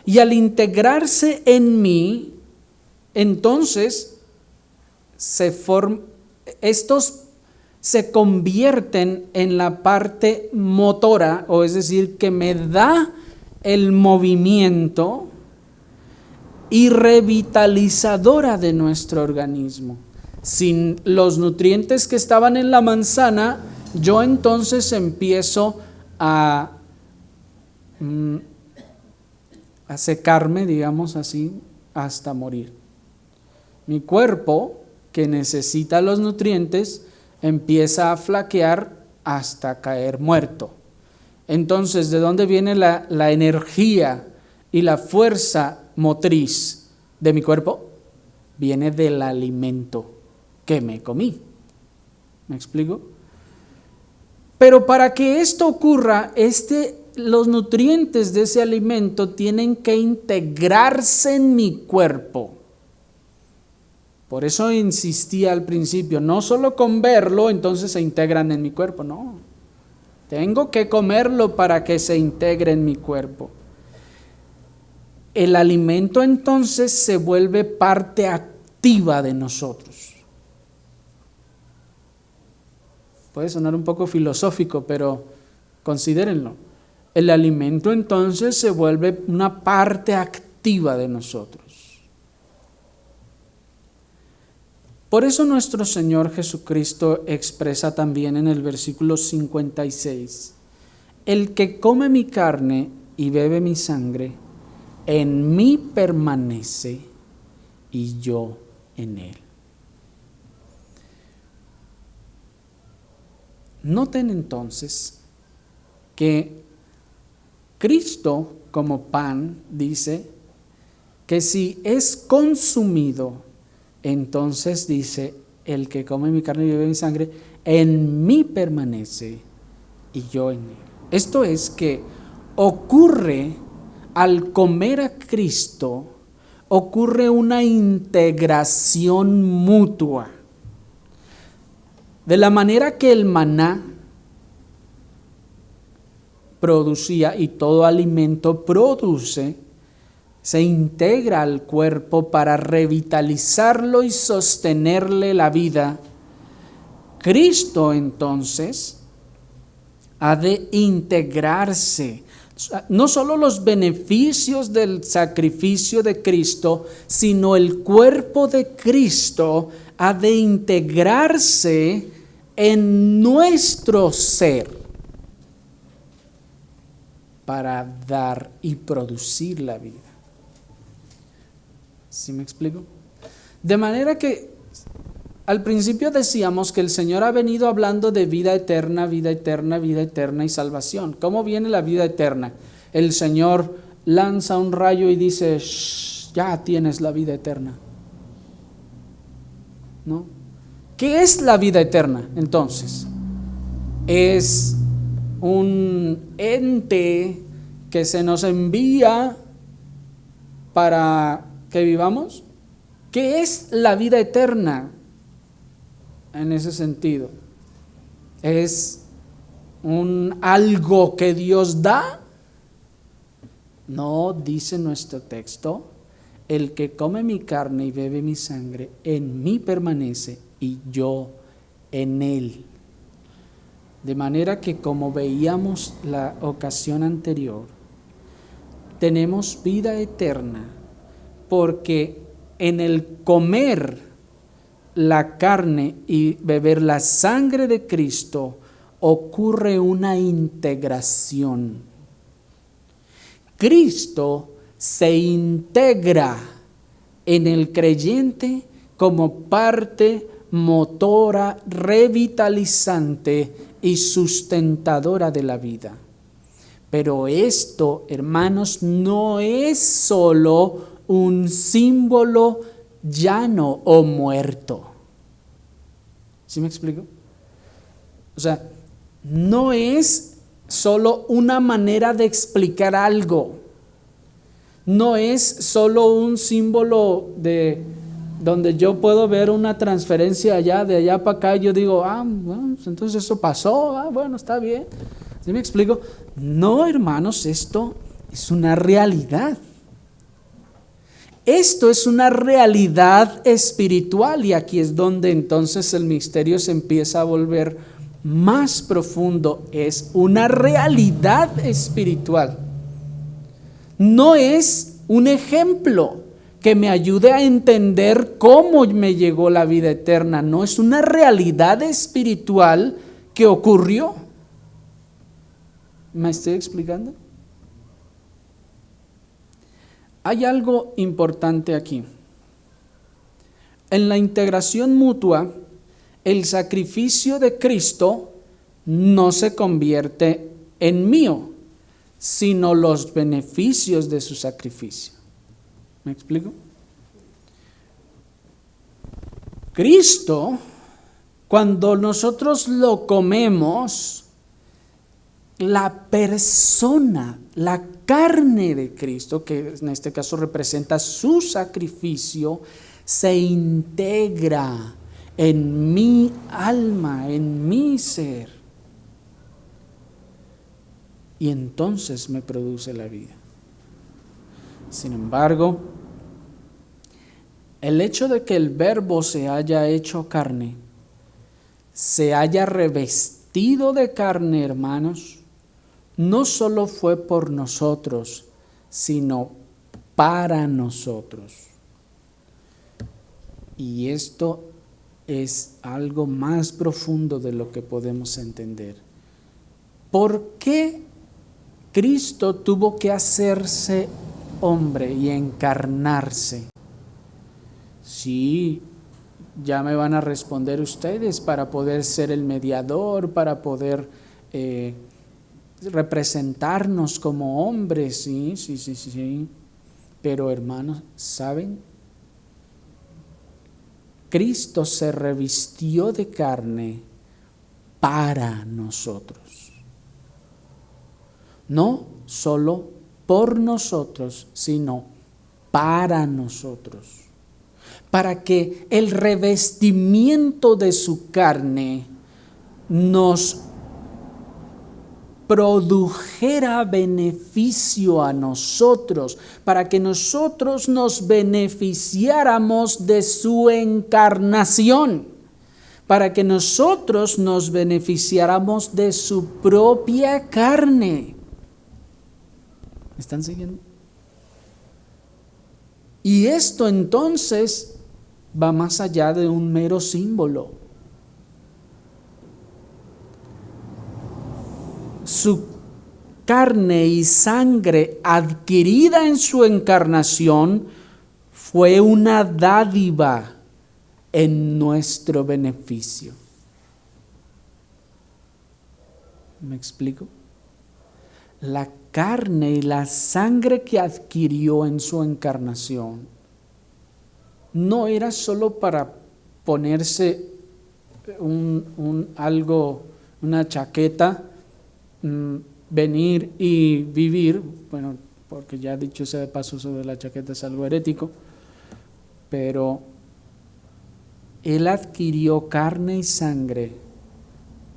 Y al integrarse en mí, entonces estos se convierten en la parte motora, o es decir, que me da el movimiento y revitalizadora de nuestro organismo. Sin los nutrientes que estaban en la manzana, yo entonces empiezo a secarme, digamos así, hasta morir. Mi cuerpo, que necesita los nutrientes, empieza a flaquear hasta caer muerto. Entonces, ¿de dónde viene la energía y la fuerza motriz de mi cuerpo? Viene del alimento que me comí. ¿Me explico? Pero para que esto ocurra, los nutrientes de ese alimento tienen que integrarse en mi cuerpo. Por eso insistía al principio, no solo con verlo, entonces se integran en mi cuerpo, no. Tengo que comerlo para que se integre en mi cuerpo. El alimento entonces se vuelve parte activa de nosotros. Puede sonar un poco filosófico, pero considérenlo. El alimento entonces se vuelve una parte activa de nosotros. Por eso nuestro Señor Jesucristo expresa también en el versículo 56, el que come mi carne y bebe mi sangre, en mí permanece y yo en él. Noten entonces que Cristo como pan dice que si es consumido, entonces dice, el que come mi carne y bebe mi sangre, en mí permanece y yo en él. Esto es que ocurre al comer a Cristo, ocurre una integración mutua. De la manera que el maná producía y todo alimento produce, se integra al cuerpo para revitalizarlo y sostenerle la vida. Cristo entonces ha de integrarse. No solo los beneficios del sacrificio de Cristo, sino el cuerpo de Cristo ha de integrarse en nuestro ser para dar y producir la vida. ¿Sí me explico? De manera que al principio decíamos que el Señor ha venido hablando de vida eterna, vida eterna, vida eterna y salvación. ¿Cómo viene la vida eterna? El Señor lanza un rayo y dice, ya tienes la vida eterna. ¿No? ¿Qué es la vida eterna entonces? Es un ente que se nos envía para que vivamos. ¿Qué es la vida eterna? En ese sentido, es un algo que Dios da. No, dice nuestro texto, el que come mi carne y bebe mi sangre, en mí permanece y yo en él. De manera que, como veíamos la ocasión anterior, tenemos vida eterna porque en el comer la carne y beber la sangre de Cristo ocurre una integración. Cristo se integra en el creyente como parte motora, revitalizante y sustentadora de la vida. Pero esto, hermanos, no es solo un símbolo llano o muerto. ¿Sí me explico? O sea, no es solo una manera de explicar algo. No es solo un símbolo de donde yo puedo ver una transferencia allá, de allá para acá, y yo digo, bueno, entonces eso pasó, bueno, está bien. ¿Sí me explico? No, hermanos, esto es una realidad. Esto es una realidad espiritual, y aquí es donde entonces el misterio se empieza a volver más profundo. Es una realidad espiritual. No es un ejemplo que me ayude a entender cómo me llegó la vida eterna. No, es una realidad espiritual que ocurrió. ¿Me estoy explicando? Hay algo importante aquí. En la integración mutua, el sacrificio de Cristo no se convierte en mío, sino los beneficios de su sacrificio. ¿Me explico? Cristo, cuando nosotros lo comemos, la persona, la carne de Cristo, que en este caso representa su sacrificio, se integra en mi alma, en mi ser, y entonces me produce la vida. Sin embargo, el hecho de que el Verbo se haya hecho carne, se haya revestido de carne, hermanos, no solo fue por nosotros, sino para nosotros. Y esto es algo más profundo de lo que podemos entender. ¿Por qué Cristo tuvo que hacerse hombre y encarnarse? Sí, ya me van a responder ustedes, para poder ser el mediador, para poder representarnos como hombres, sí. Pero hermanos, ¿saben? Cristo se revistió de carne para nosotros. No solo por nosotros, sino para nosotros. Para que el revestimiento de su carne nos produjera beneficio a nosotros, para que nosotros nos beneficiáramos de su encarnación, para que nosotros nos beneficiáramos de su propia carne. ¿Me están siguiendo? Y esto entonces va más allá de un mero símbolo. Su carne y sangre adquirida en su encarnación fue una dádiva en nuestro beneficio. ¿Me explico? La carne y la sangre que adquirió en su encarnación no era solo para ponerse una chaqueta, venir y vivir, bueno, porque ya dicho sea de paso, eso de la chaqueta es algo herético, pero Él adquirió carne y sangre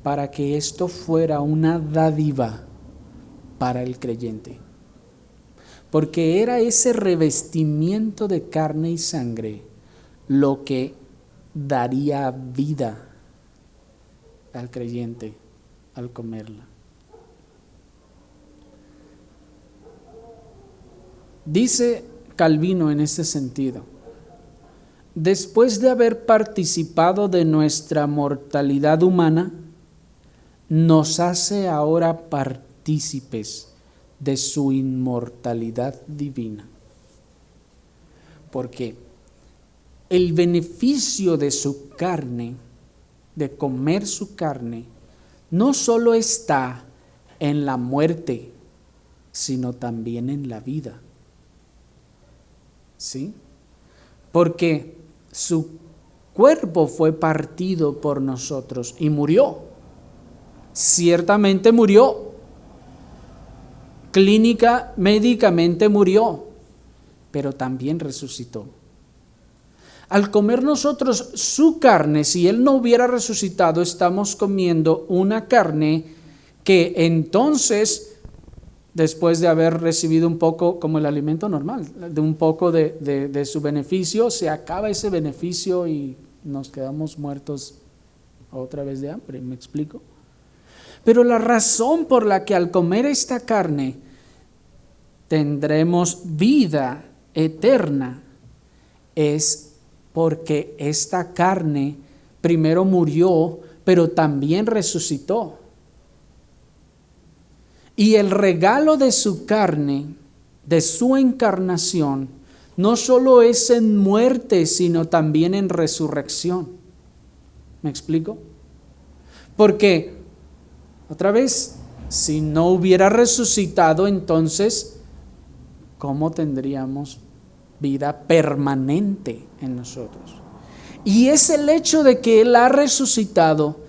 para que esto fuera una dádiva para el creyente. Porque era ese revestimiento de carne y sangre lo que daría vida al creyente al comerla. Dice Calvino en este sentido: después de haber participado de nuestra mortalidad humana, nos hace ahora partícipes de su inmortalidad divina. Porque el beneficio de su carne, de comer su carne, no solo está en la muerte, sino también en la vida. ¿Sí? Porque su cuerpo fue partido por nosotros y murió. Ciertamente murió. Médicamente murió, pero también resucitó. Al comer nosotros su carne, si Él no hubiera resucitado, estamos comiendo una carne que entonces, después de haber recibido un poco, como el alimento normal, de un poco de su beneficio, se acaba ese beneficio y nos quedamos muertos otra vez de hambre. ¿Me explico? Pero la razón por la que al comer esta carne tendremos vida eterna es porque esta carne primero murió, pero también resucitó. Y el regalo de su carne, de su encarnación, no solo es en muerte, sino también en resurrección. ¿Me explico? Porque, otra vez, si no hubiera resucitado, entonces, ¿cómo tendríamos vida permanente en nosotros? Y es el hecho de que Él ha resucitado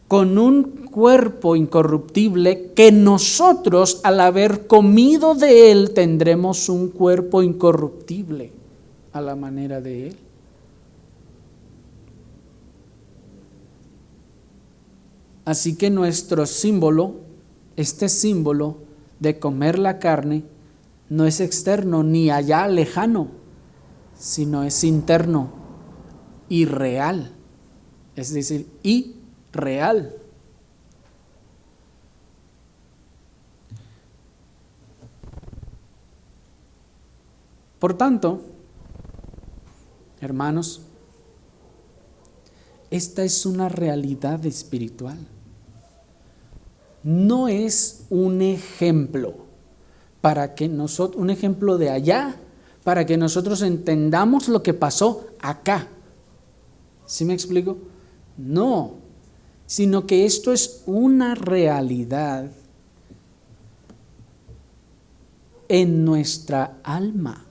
con un cuerpo incorruptible, que nosotros, al haber comido de Él, tendremos un cuerpo incorruptible a la manera de Él. Así que nuestro símbolo, este símbolo de comer la carne, no es externo ni allá lejano, sino es interno y real, es decir, irreal. Por tanto, hermanos, esta es una realidad espiritual. No es un ejemplo para que nosotros, un ejemplo de allá, para que nosotros entendamos lo que pasó acá. ¿Sí me explico? No, sino que esto es una realidad en nuestra alma.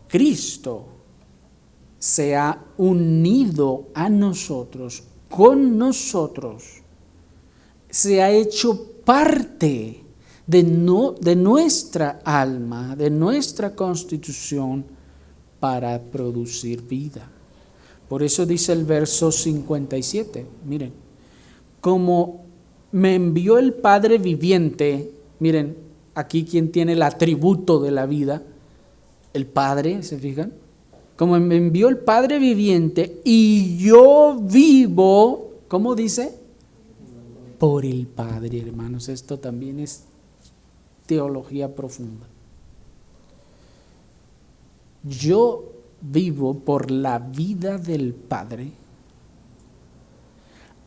Cristo se ha unido a nosotros, con nosotros, se ha hecho parte de nuestra alma, de nuestra constitución, para producir vida. Por eso dice el verso 57, miren, como me envió el Padre viviente, miren, aquí quien tiene el atributo de la vida, el Padre, ¿se fijan? Como me envió el Padre viviente y yo vivo, ¿cómo dice? Por el Padre, hermanos. Esto también es teología profunda. Yo vivo por la vida del Padre.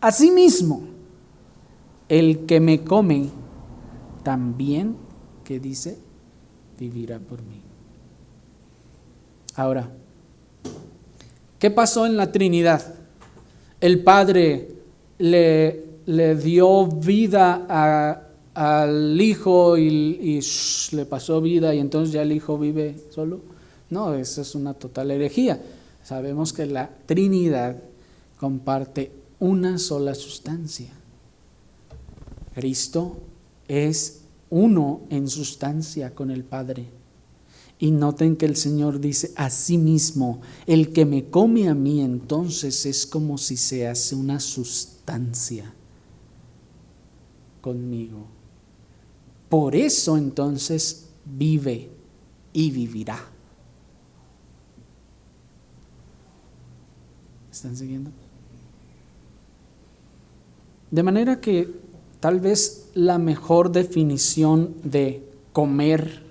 Asimismo, el que me come, también, ¿qué dice? Vivirá por mí. Ahora, ¿qué pasó en la Trinidad? El Padre le dio vida al Hijo y le pasó vida y entonces ya el Hijo vive solo. No, eso es una total herejía. Sabemos que la Trinidad comparte una sola sustancia. Cristo es uno en sustancia con el Padre. Y noten que el Señor dice: asimismo, el que me come a mí, entonces es como si se hace una sustancia constancia conmigo. Por eso entonces vive y vivirá. ¿Están siguiendo? De manera que tal vez la mejor definición de comer,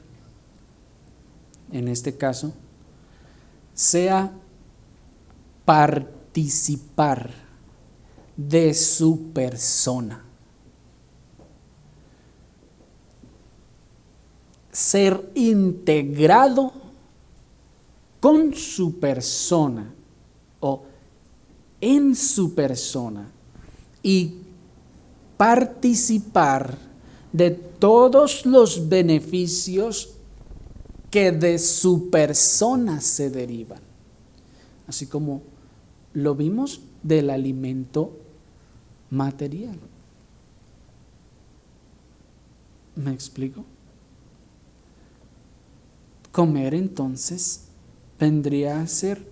en este caso, sea participar de su persona. Ser integrado con su persona o en su persona y participar de todos los beneficios que de su persona se derivan, así como lo vimos del alimento material. ¿Me explico? Comer entonces vendría a ser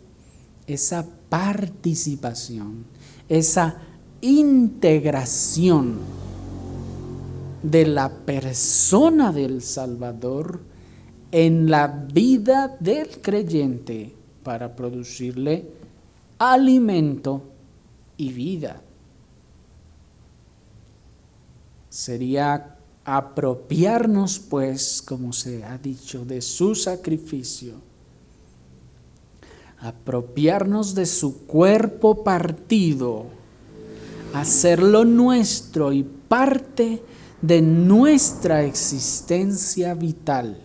esa participación, esa integración de la persona del Salvador en la vida del creyente para producirle alimento y vida. Sería apropiarnos, pues, como se ha dicho, de su sacrificio, apropiarnos de su cuerpo partido, hacerlo nuestro y parte de nuestra existencia vital.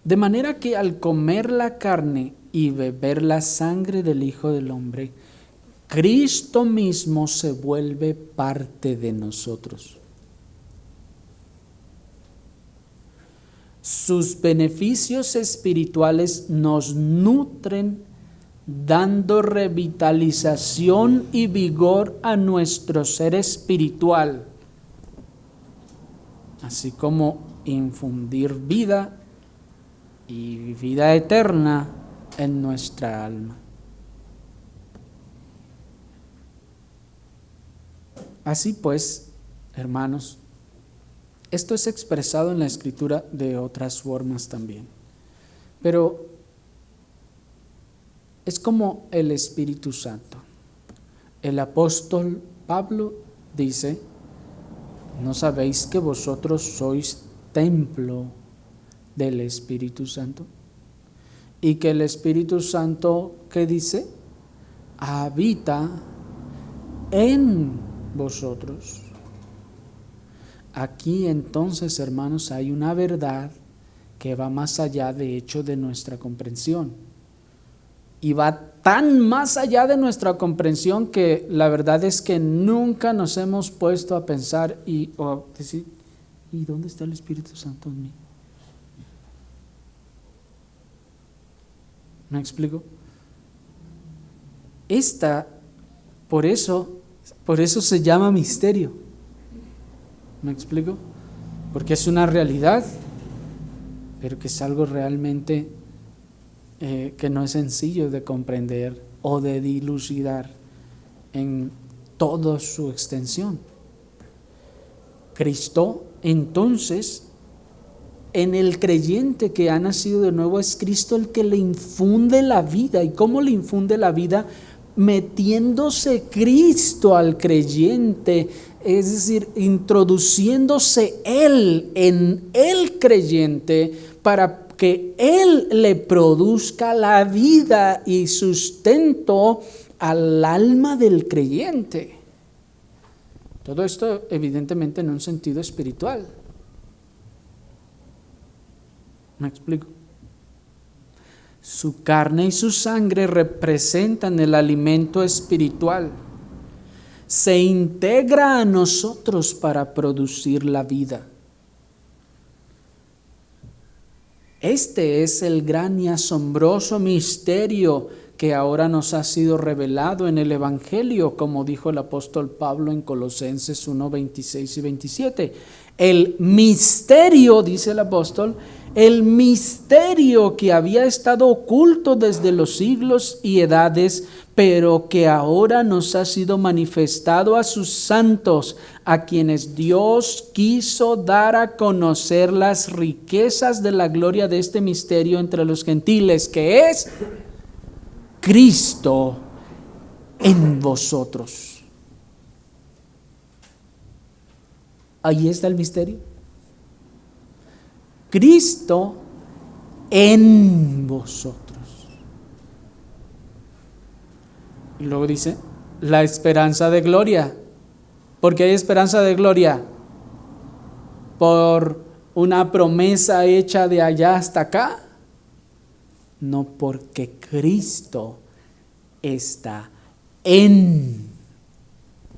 De manera que al comer la carne y beber la sangre del Hijo del Hombre, Cristo mismo se vuelve parte de nosotros. Sus beneficios espirituales nos nutren, dando revitalización y vigor a nuestro ser espiritual, así como infundir vida y vida eterna en nuestra alma. Así pues, hermanos, esto es expresado en la Escritura de otras formas también, pero es como el Espíritu Santo. El apóstol Pablo dice: ¿no sabéis que vosotros sois templo del Espíritu Santo? Y que el Espíritu Santo, ¿qué dice? Habita en vosotros. Aquí entonces, hermanos, hay una verdad que va más allá, de hecho, de nuestra comprensión. Y va tan más allá de nuestra comprensión que la verdad es que nunca nos hemos puesto a pensar o a decir: ¿y dónde está el Espíritu Santo en mí? ¿Me explico? Por eso se llama misterio. ¿Me explico? Porque es una realidad, pero que es algo realmente que no es sencillo de comprender o de dilucidar en toda su extensión. Cristo, entonces, en el creyente que ha nacido de nuevo, es Cristo el que le infunde la vida. ¿Y cómo le infunde la vida? Metiéndose Cristo al creyente, es decir, introduciéndose Él en el creyente para que Él le produzca la vida y sustento al alma del creyente. Todo esto evidentemente en un sentido espiritual. ¿Me explico? Su carne y su sangre representan el alimento espiritual. Se integra a nosotros para producir la vida. Este es el gran y asombroso misterio que ahora nos ha sido revelado en el Evangelio, como dijo el apóstol Pablo en Colosenses 1, 26 y 27. El misterio, dice el apóstol, el misterio que había estado oculto desde los siglos y edades, pero que ahora nos ha sido manifestado a sus santos, a quienes Dios quiso dar a conocer las riquezas de la gloria de este misterio entre los gentiles, que es Cristo en vosotros. Ahí está el misterio. Cristo en vosotros. Y luego dice, la esperanza de gloria. ¿Por qué hay esperanza de gloria? ¿Por una promesa hecha de allá hasta acá? No, porque Cristo está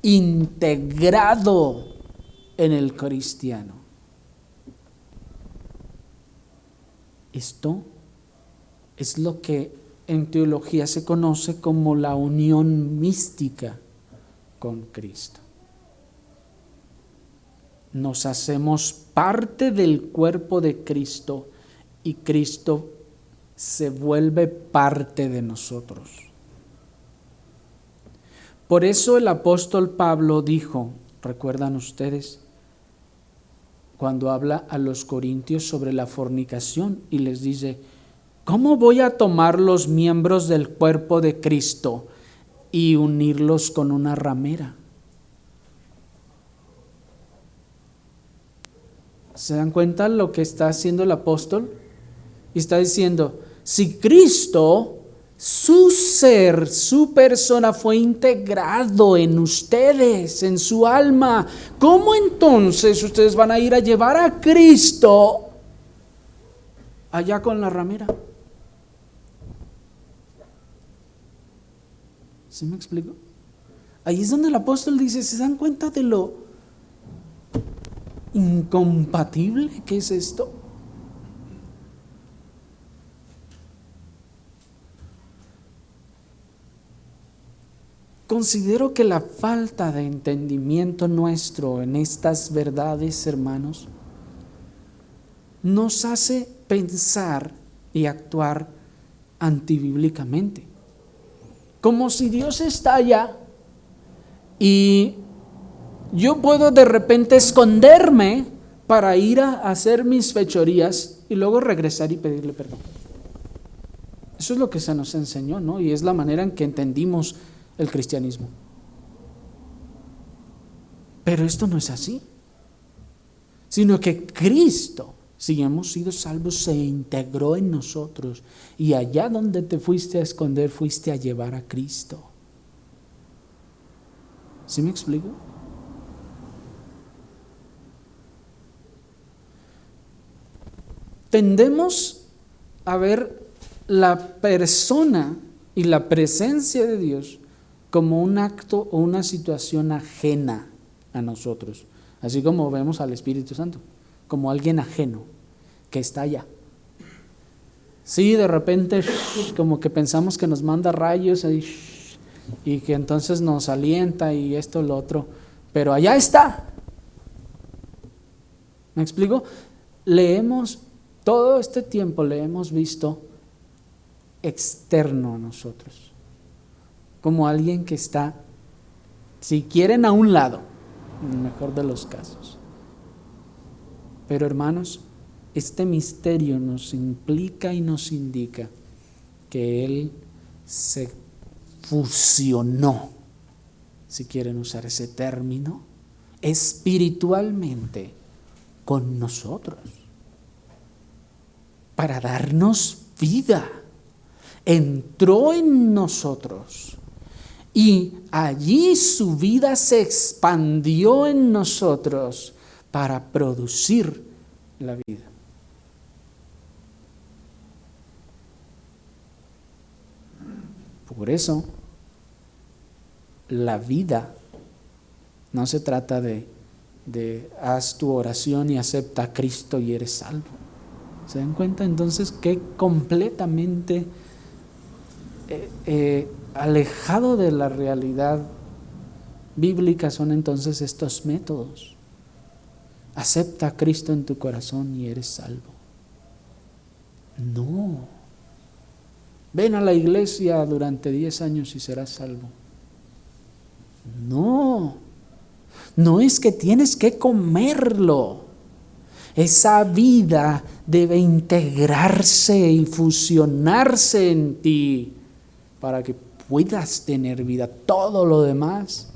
integrado en el cristiano. Esto es lo que en teología se conoce como la unión mística con Cristo. Nos hacemos parte del cuerpo de Cristo y Cristo se vuelve parte de nosotros. Por eso el apóstol Pablo dijo, ¿recuerdan ustedes? Cuando habla a los corintios sobre la fornicación y les dice, ¿cómo voy a tomar los miembros del cuerpo de Cristo y unirlos con una ramera? ¿Se dan cuenta lo que está haciendo el apóstol? Y está diciendo, si Cristo, su ser, su persona fue integrado en ustedes, en su alma, ¿cómo entonces ustedes van a ir a llevar a Cristo allá con la ramera? ¿Sí me explico? Ahí es donde el apóstol dice, ¿se dan cuenta de lo incompatible que es esto? Considero que la falta de entendimiento nuestro en estas verdades, hermanos, nos hace pensar y actuar antibíblicamente. Como si Dios está allá y yo puedo de repente esconderme para ir a hacer mis fechorías y luego regresar y pedirle perdón. Eso es lo que se nos enseñó, ¿no? Y es la manera en que entendimos el cristianismo. Pero esto no es así, sino que Cristo, si hemos sido salvos, se integró en nosotros y allá donde te fuiste a esconder, fuiste a llevar a Cristo. ¿Sí me explico? Tendemos a ver la persona y la presencia de Dios como un acto o una situación ajena a nosotros, así como vemos al Espíritu Santo, como alguien ajeno que está allá. Sí, de repente como que pensamos que nos manda rayos y que entonces nos alienta y esto, lo otro, pero allá está. ¿Me explico? Todo este tiempo le hemos visto externo a nosotros, como alguien que está, si quieren, a un lado, en el mejor de los casos. Pero hermanos, este misterio nos implica y nos indica que Él se fusionó, si quieren usar ese término, espiritualmente con nosotros, para darnos vida. Entró en nosotros y allí su vida se expandió en nosotros para producir la vida. Por eso, la vida no se trata de haz tu oración y acepta a Cristo y eres salvo. ¿Se dan cuenta entonces que completamente alejado de la realidad bíblica son entonces estos métodos? Acepta a Cristo en tu corazón y eres salvo. No. Ven a la iglesia durante 10 años y serás salvo. No. No es que tienes que comerlo. Esa vida debe integrarse y fusionarse en ti para que puedas tener vida. Todo lo demás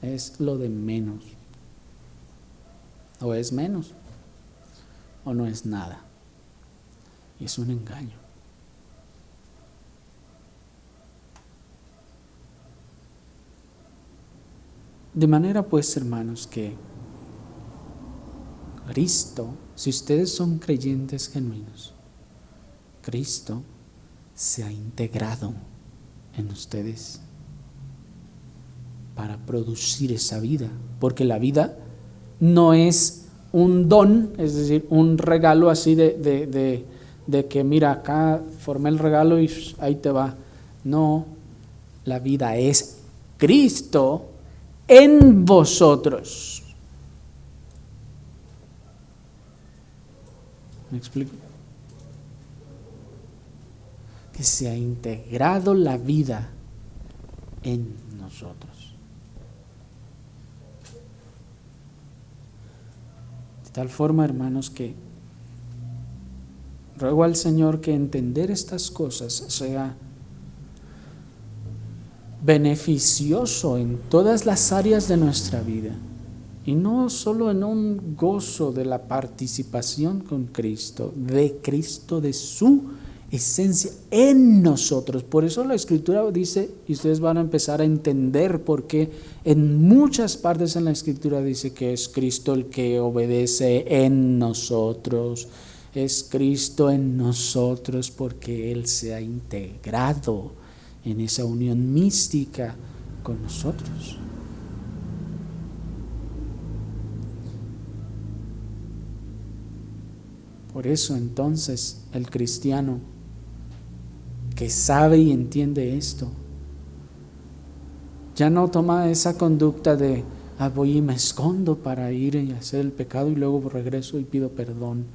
es lo de menos. O es menos, o no es nada. Y es un engaño. De manera pues, hermanos, que Cristo, si ustedes son creyentes genuinos, Cristo se ha integrado en ustedes para producir esa vida, porque la vida no es un don, es decir, un regalo así de que mira, acá formé el regalo y ahí te va. No, la vida es Cristo en vosotros. ¿Me explico? Que se ha integrado la vida en nosotros. De tal forma, hermanos, que ruego al Señor que entender estas cosas sea beneficioso en todas las áreas de nuestra vida, y no solo en un gozo de la participación con Cristo, de su esencia en nosotros. Por eso la Escritura dice, y ustedes van a empezar a entender por qué en muchas partes en la Escritura dice que es Cristo el que obedece en nosotros. Es Cristo en nosotros porque Él se ha integrado en esa unión mística con nosotros. Por eso entonces el cristiano que sabe y entiende esto, ya no toma esa conducta de voy y me escondo para ir y hacer el pecado y luego regreso y pido perdón.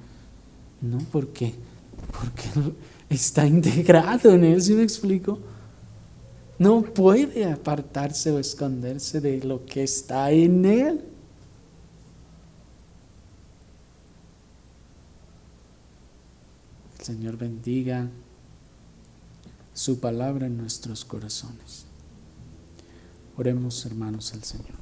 No, porque está integrado en Él, ¿sí me explico? No puede apartarse o esconderse de lo que está en Él. El Señor bendiga su palabra en nuestros corazones. Oremos, hermanos, al Señor.